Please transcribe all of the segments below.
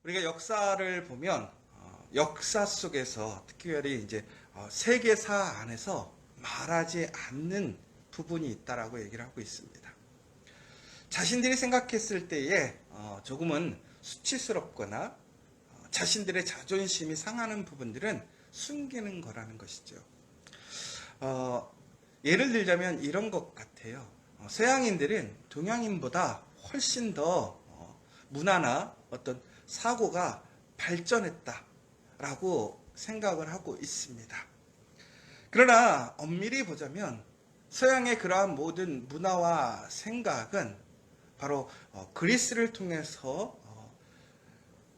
우리가 역사를 보면 역사 속에서 특별히 이제 세계사 안에서 말하지 않는 부분이 있다라고 얘기를 하고 있습니다. 자신들이 생각했을 때에 조금은 수치스럽거나 자신들의 자존심이 상하는 부분들은 숨기는 거라는 것이죠. 예를 들자면 이런 것 같아요. 서양인들은 동양인보다 훨씬 더 문화나 어떤 사고가 발전했다라고 생각을 하고 있습니다. 그러나 엄밀히 보자면 서양의 그러한 모든 문화와 생각은 바로 그리스를 통해서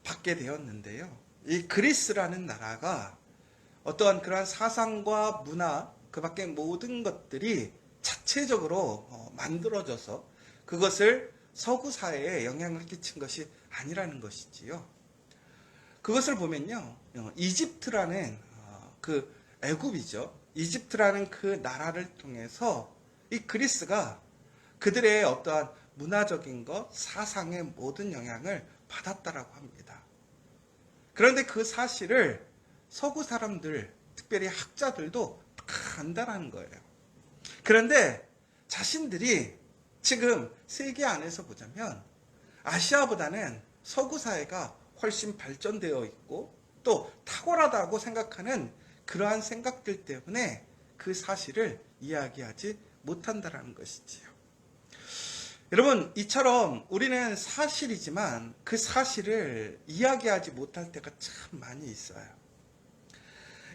받게 되었는데요. 이 그리스라는 나라가 어떠한 그러한 사상과 문화, 그 밖의 모든 것들이 자체적으로 만들어져서 그것을 서구 사회에 영향을 끼친 것이 아니라는 것이지요. 그것을 보면요, 이집트라는 그 애굽이죠. 이집트라는 그 나라를 통해서 이 그리스가 그들의 어떠한 문화적인 것, 사상의 모든 영향을 받았다라고 합니다. 그런데 그 사실을 서구 사람들, 특별히 학자들도 다 안다라는 거예요. 그런데 자신들이 지금 세계 안에서 보자면 아시아보다는 서구 사회가 훨씬 발전되어 있고 또 탁월하다고 생각하는 그러한 생각들 때문에 그 사실을 이야기하지 못한다라는 것이지요. 여러분, 이처럼 우리는 사실이지만 그 사실을 이야기하지 못할 때가 참 많이 있어요.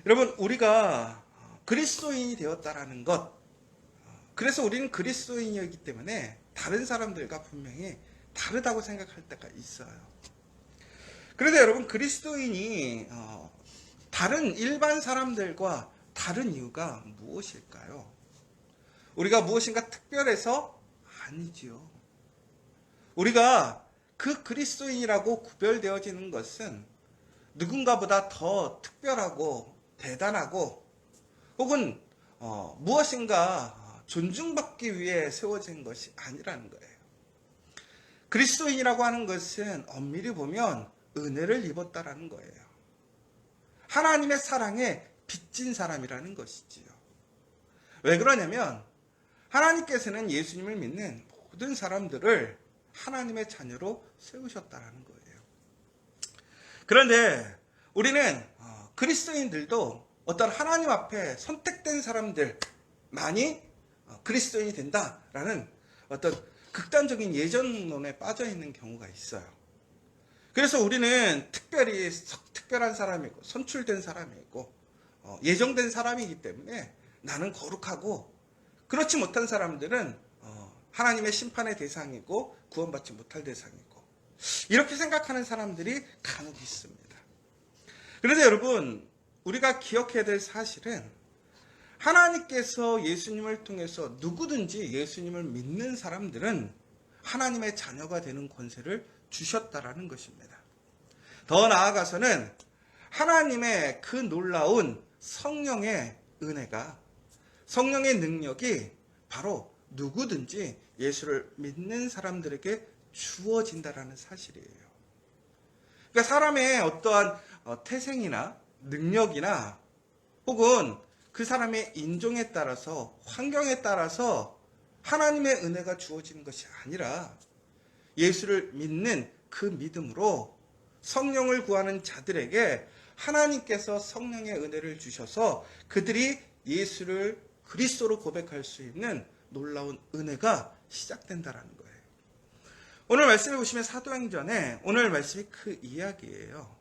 여러분, 우리가 그리스도인이 되었다라는 것, 그래서 우리는 그리스도인이기 때문에 다른 사람들과 분명히 다르다고 생각할 때가 있어요. 그런데 여러분, 그리스도인이 다른 일반 사람들과 다른 이유가 무엇일까요? 우리가 무엇인가 특별해서? 아니지요. 우리가 그 그리스도인이라고 구별되어지는 것은 누군가보다 더 특별하고 대단하고 혹은 무엇인가 존중받기 위해 세워진 것이 아니라는 거예요. 그리스도인이라고 하는 것은 엄밀히 보면 은혜를 입었다라는 거예요. 하나님의 사랑에 빚진 사람이라는 것이지요. 왜 그러냐면 하나님께서는 예수님을 믿는 모든 사람들을 하나님의 자녀로 세우셨다라는 거예요. 그런데 우리는 그리스도인들도 어떤 하나님 앞에 선택된 사람들만이 그리스도인이 된다라는 어떤 극단적인 예전론에 빠져 있는 경우가 있어요. 그래서 우리는 특별히 특별한 사람이고 선출된 사람이고 예정된 사람이기 때문에 나는 거룩하고 그렇지 못한 사람들은 하나님의 심판의 대상이고 구원받지 못할 대상이고 이렇게 생각하는 사람들이 간혹 있습니다. 그런데 여러분, 우리가 기억해야 될 사실은 하나님께서 예수님을 통해서 누구든지 예수님을 믿는 사람들은 하나님의 자녀가 되는 권세를 주셨다라는 것입니다. 더 나아가서는 하나님의 그 놀라운 성령의 은혜가, 성령의 능력이 바로 누구든지 예수를 믿는 사람들에게 주어진다라는 사실이에요. 그러니까 사람의 어떠한 태생이나 능력이나 혹은 그 사람의 인종에 따라서 환경에 따라서 하나님의 은혜가 주어지는 것이 아니라 예수를 믿는 그 믿음으로 성령을 구하는 자들에게 하나님께서 성령의 은혜를 주셔서 그들이 예수를 그리스도로 고백할 수 있는 놀라운 은혜가 시작된다라는 거예요. 오늘 말씀해 보시면 사도행전에 오늘 말씀이 그 이야기예요.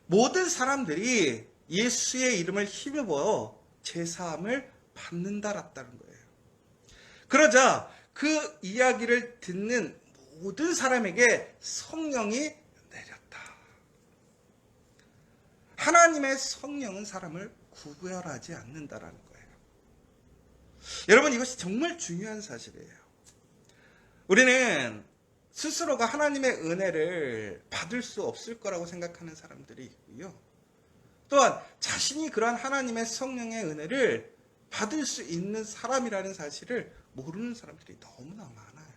모든 사람들이 예수의 이름을 힘입어 제사함을 받는다라는 거예요. 그러자 그 이야기를 듣는 모든 사람에게 성령이 내렸다. 하나님의 성령은 사람을 구별하지 않는다라는 거예요. 여러분, 이것이 정말 중요한 사실이에요. 우리는 스스로가 하나님의 은혜를 받을 수 없을 거라고 생각하는 사람들이 있고요. 또한 자신이 그러한 하나님의 성령의 은혜를 받을 수 있는 사람이라는 사실을 모르는 사람들이 너무나 많아요.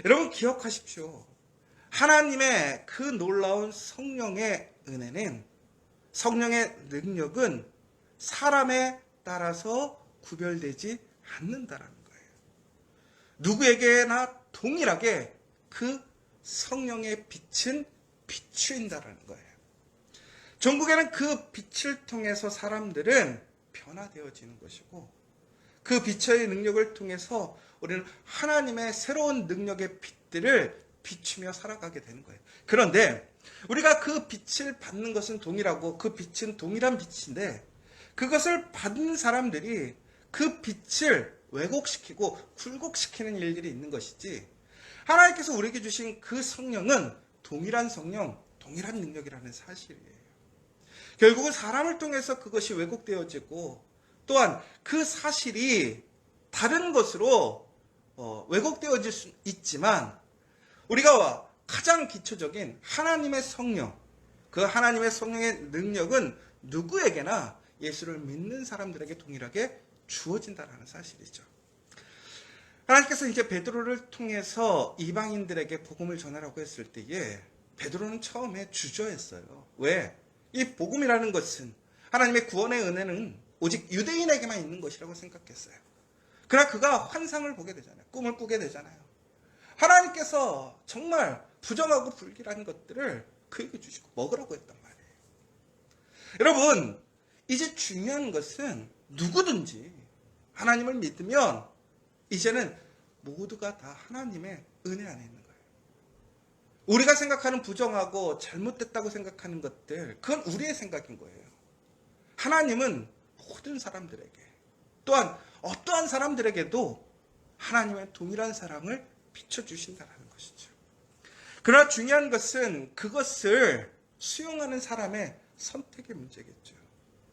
여러분, 기억하십시오. 하나님의 그 놀라운 성령의 은혜는, 성령의 능력은 사람에 따라서 구별되지 않는다라는 거예요. 누구에게나 동일하게 그 성령의 빛은 비추인다라는 거예요. 전국에는 그 빛을 통해서 사람들은 변화되어지는 것이고, 그 빛의 능력을 통해서 우리는 하나님의 새로운 능력의 빛들을 비추며 살아가게 되는 거예요. 그런데 우리가 그 빛을 받는 것은 동일하고, 그 빛은 동일한 빛인데, 그것을 받는 사람들이 그 빛을 왜곡시키고 굴곡시키는 일들이 있는 것이지, 하나님께서 우리에게 주신 그 성령은 동일한 성령, 동일한 능력이라는 사실이에요. 결국은 사람을 통해서 그것이 왜곡되어지고, 또한 그 사실이 다른 것으로 왜곡되어질 수 있지만, 우리가 가장 기초적인 하나님의 성령, 그 하나님의 성령의 능력은 누구에게나 예수를 믿는 사람들에게 동일하게 주어진다는 사실이죠. 하나님께서 이제 베드로를 통해서 이방인들에게 복음을 전하라고 했을 때에 베드로는 처음에 주저했어요. 왜? 이 복음이라는 것은, 하나님의 구원의 은혜는 오직 유대인에게만 있는 것이라고 생각했어요. 그러나 그가 환상을 보게 되잖아요. 꿈을 꾸게 되잖아요. 하나님께서 정말 부정하고 불길한 것들을 그에게 주시고 먹으라고 했단 말이에요. 여러분, 이제 중요한 것은 누구든지 하나님을 믿으면 이제는 모두가 다 하나님의 은혜 안에 있는 거예요. 우리가 생각하는 부정하고 잘못됐다고 생각하는 것들, 그건 우리의 생각인 거예요. 하나님은 모든 사람들에게, 또한 어떠한 사람들에게도 하나님의 동일한 사랑을 비춰주신다는 것이죠. 그러나 중요한 것은 그것을 수용하는 사람의 선택의 문제겠죠.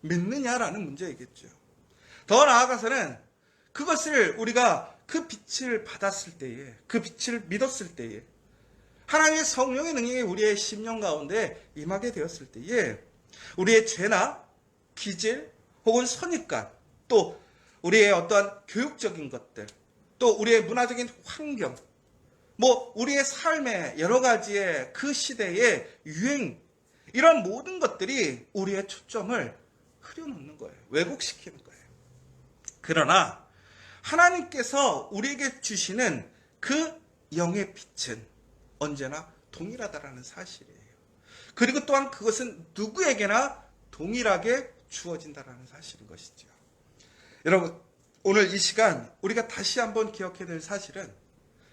믿느냐라는 문제이겠죠. 더 나아가서는 그것을 우리가 그 빛을 받았을 때에, 그 빛을 믿었을 때에, 하나님의 성령의 능력이 우리의 심령 가운데 임하게 되었을 때에 우리의 죄나 기질 혹은 선입관, 또 우리의 어떠한 교육적인 것들, 또 우리의 문화적인 환경, 우리의 삶의 여러 가지의 그 시대의 유행, 이런 모든 것들이 우리의 초점을 흐려놓는 거예요. 왜곡시키는 거예요. 그러나 하나님께서 우리에게 주시는 그 영의 빛은 언제나 동일하다라는 사실이에요. 그리고 또한 그것은 누구에게나 동일하게 주어진다라는 사실인 것이죠. 여러분, 오늘 이 시간 우리가 다시 한번 기억해야 될 사실은,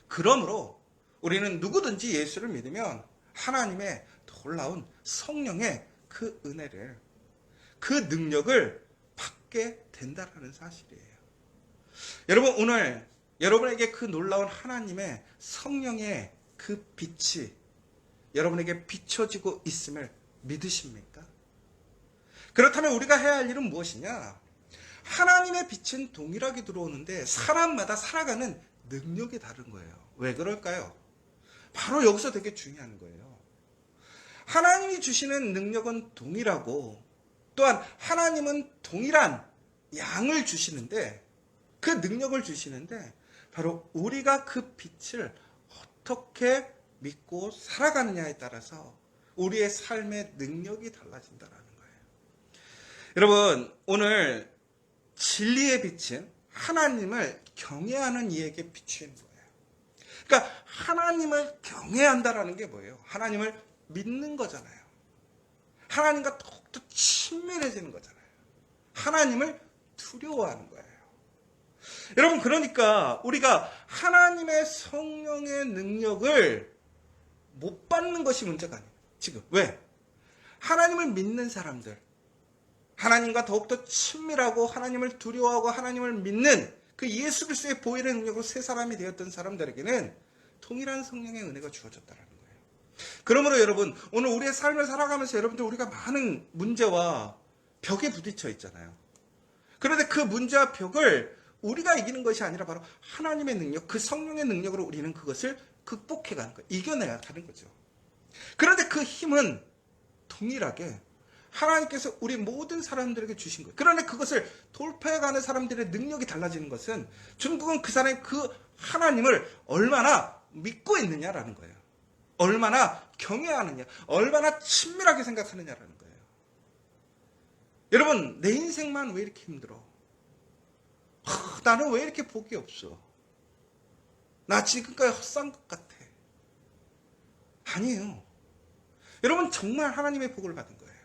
그러므로 우리는 누구든지 예수를 믿으면 하나님의 놀라운 성령의 그 은혜를, 그 능력을 받게 된다라는 사실이에요. 여러분, 오늘 여러분에게 그 놀라운 하나님의 성령의 그 빛이 여러분에게 비춰지고 있음을 믿으십니까? 그렇다면 우리가 해야 할 일은 무엇이냐? 하나님의 빛은 동일하게 들어오는데 사람마다 살아가는 능력이 다른 거예요. 왜 그럴까요? 바로 여기서 되게 중요한 거예요. 하나님이 주시는 능력은 동일하고, 또한 하나님은 동일한 양을 주시는데, 그 능력을 주시는데, 바로 우리가 그 빛을 어떻게 믿고 살아가느냐에 따라서 우리의 삶의 능력이 달라진다는 거예요. 여러분, 오늘 진리의 빛은 하나님을 경외하는 이에게 비추는 거예요. 그러니까 하나님을 경외한다라는 게 뭐예요? 하나님을 믿는 거잖아요. 하나님과 더욱더 친밀해지는 거잖아요. 하나님을 두려워하는 거예요. 여러분, 그러니까 우리가 하나님의 성령의 능력을 못 받는 것이 문제가 아니에요. 지금 왜? 하나님을 믿는 사람들, 하나님과 더욱더 친밀하고 하나님을 두려워하고 하나님을 믿는 그 예수 그리스도의 보혈의 능력으로 새 사람이 되었던 사람들에게는 동일한 성령의 은혜가 주어졌다는 거예요. 그러므로 여러분, 오늘 우리의 삶을 살아가면서 여러분들 우리가 많은 문제와 벽에 부딪혀 있잖아요. 그런데 그 문제와 벽을 우리가 이기는 것이 아니라 바로 하나님의 능력, 그 성령의 능력으로 우리는 그것을 극복해가는 거예요. 이겨내야 하는 거죠. 그런데 그 힘은 동일하게 하나님께서 우리 모든 사람들에게 주신 거예요. 그런데 그것을 돌파해가는 사람들의 능력이 달라지는 것은 결국은 그 사람이 그 하나님을 얼마나 믿고 있느냐라는 거예요. 얼마나 경외하느냐, 얼마나 친밀하게 생각하느냐라는 거예요. 여러분, 내 인생만 왜 이렇게 힘들어? 나는 왜 이렇게 복이 없어? 나 지금까지 헛산 것 같아. 아니에요. 여러분, 정말 하나님의 복을 받은 거예요.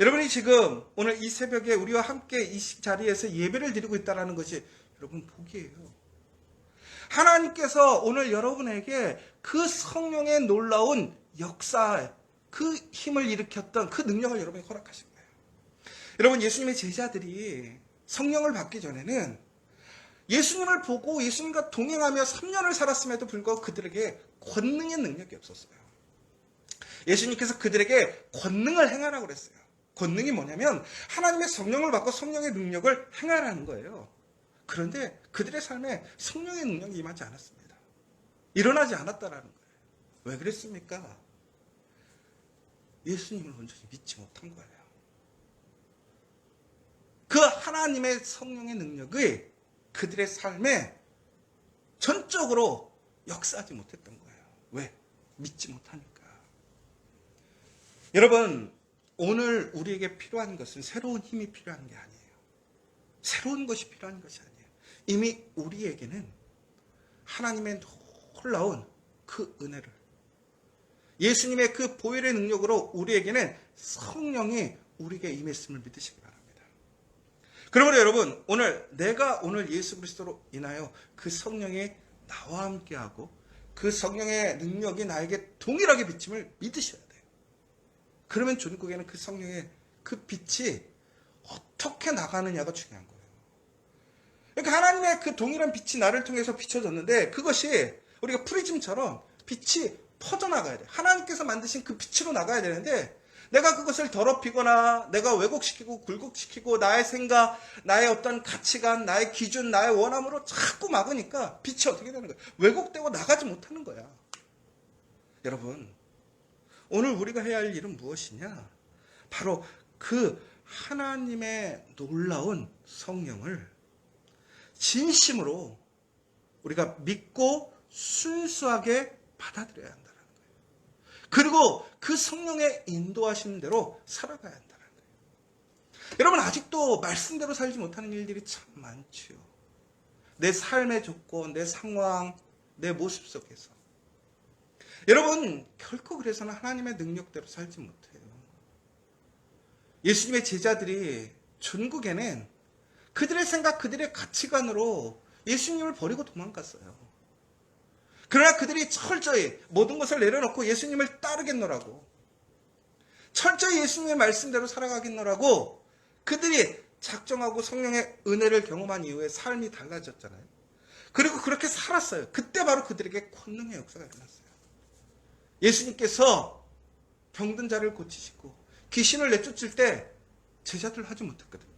여러분이 지금 오늘 이 새벽에 우리와 함께 이 자리에서 예배를 드리고 있다는 것이 여러분 복이에요. 하나님께서 오늘 여러분에게 그 성령의 놀라운 역사, 그 힘을 일으켰던 그 능력을 여러분이 허락하신 거예요. 여러분, 예수님의 제자들이 성령을 받기 전에는 예수님을 보고 예수님과 동행하며 3년을 살았음에도 불구하고 그들에게 권능의 능력이 없었어요. 예수님께서 그들에게 권능을 행하라고 그랬어요. 권능이 뭐냐면 하나님의 성령을 받고 성령의 능력을 행하라는 거예요. 그런데 그들의 삶에 성령의 능력이 임하지 않았습니다. 일어나지 않았다라는 거예요. 왜 그랬습니까? 예수님을 온전히 믿지 못한 거예요. 그 하나님의 성령의 능력이 그들의 삶에 전적으로 역사하지 못했던 거예요. 왜? 믿지 못하니까. 여러분, 오늘 우리에게 필요한 것은 새로운 힘이 필요한 게 아니에요. 새로운 것이 필요한 것이 아니에요. 이미 우리에게는 하나님의 놀라운 그 은혜를, 예수님의 그 보혈의 능력으로 우리에게는 성령이 우리에게 임했음을 믿으시기 바랍니다. 그러므로 여러분, 내가 오늘 예수 그리스도로 인하여 그 성령이 나와 함께하고 그 성령의 능력이 나에게 동일하게 비침을 믿으셔야 돼요. 그러면 전국에는 그 성령의 그 빛이 어떻게 나가느냐가 중요한 거예요. 그러니까 하나님의 그 동일한 빛이 나를 통해서 비춰졌는데 그것이 우리가 프리즘처럼 빛이 퍼져나가야 돼요. 하나님께서 만드신 그 빛으로 나가야 되는데 내가 그것을 더럽히거나 내가 왜곡시키고 굴곡시키고 나의 생각, 나의 어떤 가치관, 나의 기준, 나의 원함으로 자꾸 막으니까 빛이 어떻게 되는 거예요? 왜곡되고 나가지 못하는 거야. 여러분, 오늘 우리가 해야 할 일은 무엇이냐? 바로 그 하나님의 놀라운 성령을 진심으로 우리가 믿고 순수하게 받아들여야 한다는 거예요. 그리고 그 성령의 인도하시는 대로 살아가야 한다는 거예요. 여러분, 아직도 말씀대로 살지 못하는 일들이 참 많지요. 내 삶의 조건, 내 상황, 내 모습 속에서. 여러분, 결코 그래서는 하나님의 능력대로 살지 못해요. 예수님의 제자들이 전국에는 그들의 생각, 그들의 가치관으로 예수님을 버리고 도망갔어요. 그러나 그들이 철저히 모든 것을 내려놓고 예수님을 따르겠노라고, 철저히 예수님의 말씀대로 살아가겠노라고 그들이 작정하고 성령의 은혜를 경험한 이후에 삶이 달라졌잖아요. 그리고 그렇게 살았어요. 그때 바로 그들에게 권능의 역사가 일어났어요. 예수님께서 병든 자를 고치시고 귀신을 내쫓을 때 제자들 하지 못했거든요.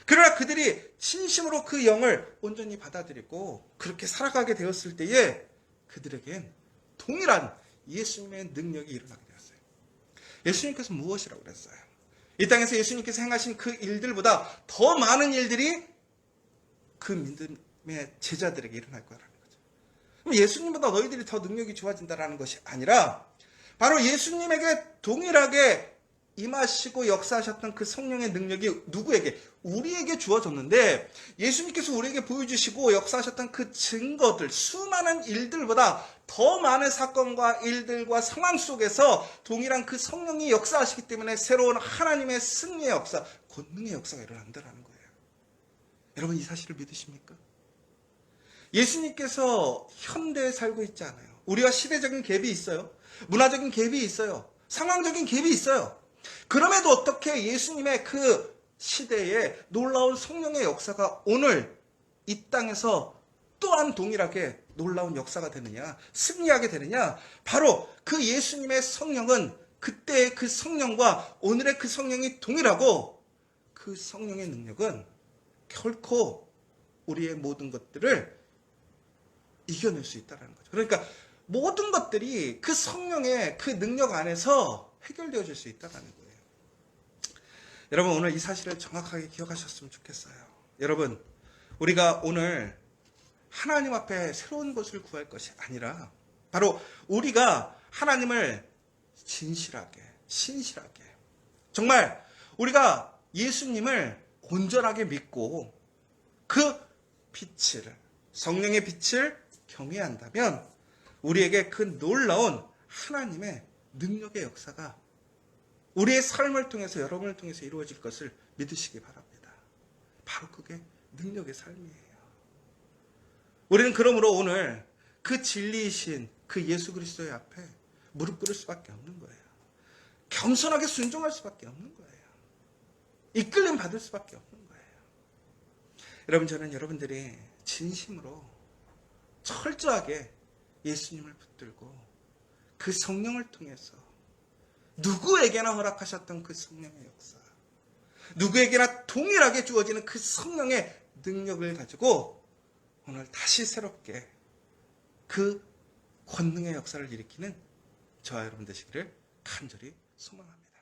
그러나 그들이 진심으로 그 영을 온전히 받아들이고 그렇게 살아가게 되었을 때에 그들에겐 동일한 예수님의 능력이 일어나게 되었어요. 예수님께서 무엇이라고 그랬어요? 이 땅에서 예수님께서 행하신 그 일들보다 더 많은 일들이 그 믿음의 제자들에게 일어날 거라는 거죠. 그럼 예수님보다 너희들이 더 능력이 좋아진다는 것이 아니라 바로 예수님에게 동일하게 임하시고 역사하셨던 그 성령의 능력이 누구에게? 우리에게 주어졌는데 예수님께서 우리에게 보여주시고 역사하셨던 그 증거들, 수많은 일들보다 더 많은 사건과 일들과 상황 속에서 동일한 그 성령이 역사하시기 때문에 새로운 하나님의 승리의 역사, 권능의 역사가 일어난다는 거예요. 여러분, 이 사실을 믿으십니까? 예수님께서 현대에 살고 있지 않아요. 우리와 시대적인 갭이 있어요. 문화적인 갭이 있어요. 상황적인 갭이 있어요. 그럼에도 어떻게 예수님의 그 시대에 놀라운 성령의 역사가 오늘 이 땅에서 또한 동일하게 놀라운 역사가 되느냐, 승리하게 되느냐? 바로 그 예수님의 성령은 그때의 그 성령과 오늘의 그 성령이 동일하고 그 성령의 능력은 결코 우리의 모든 것들을 이겨낼 수 있다는 거죠. 그러니까 모든 것들이 그 성령의 그 능력 안에서 해결되어질 수 있다는 거예요. 여러분, 오늘 이 사실을 정확하게 기억하셨으면 좋겠어요. 여러분, 우리가 오늘 하나님 앞에 새로운 것을 구할 것이 아니라 바로 우리가 하나님을 진실하게, 신실하게, 정말 우리가 예수님을 온전하게 믿고 그 빛을, 성령의 빛을 경외한다면 우리에게 그 놀라운 하나님의 능력의 역사가 우리의 삶을 통해서, 여러분을 통해서 이루어질 것을 믿으시기 바랍니다. 바로 그게 능력의 삶이에요. 우리는 그러므로 오늘 그 진리이신 그 예수 그리스도의 앞에 무릎 꿇을 수밖에 없는 거예요. 겸손하게 순종할 수밖에 없는 거예요. 이끌림 받을 수밖에 없는 거예요. 여러분, 저는 여러분들이 진심으로 철저하게 예수님을 붙들고 그 성령을 통해서 누구에게나 허락하셨던 그 성령의 역사, 누구에게나 동일하게 주어지는 그 성령의 능력을 가지고 오늘 다시 새롭게 그 권능의 역사를 일으키는 저와 여러분 되시기를 간절히 소망합니다.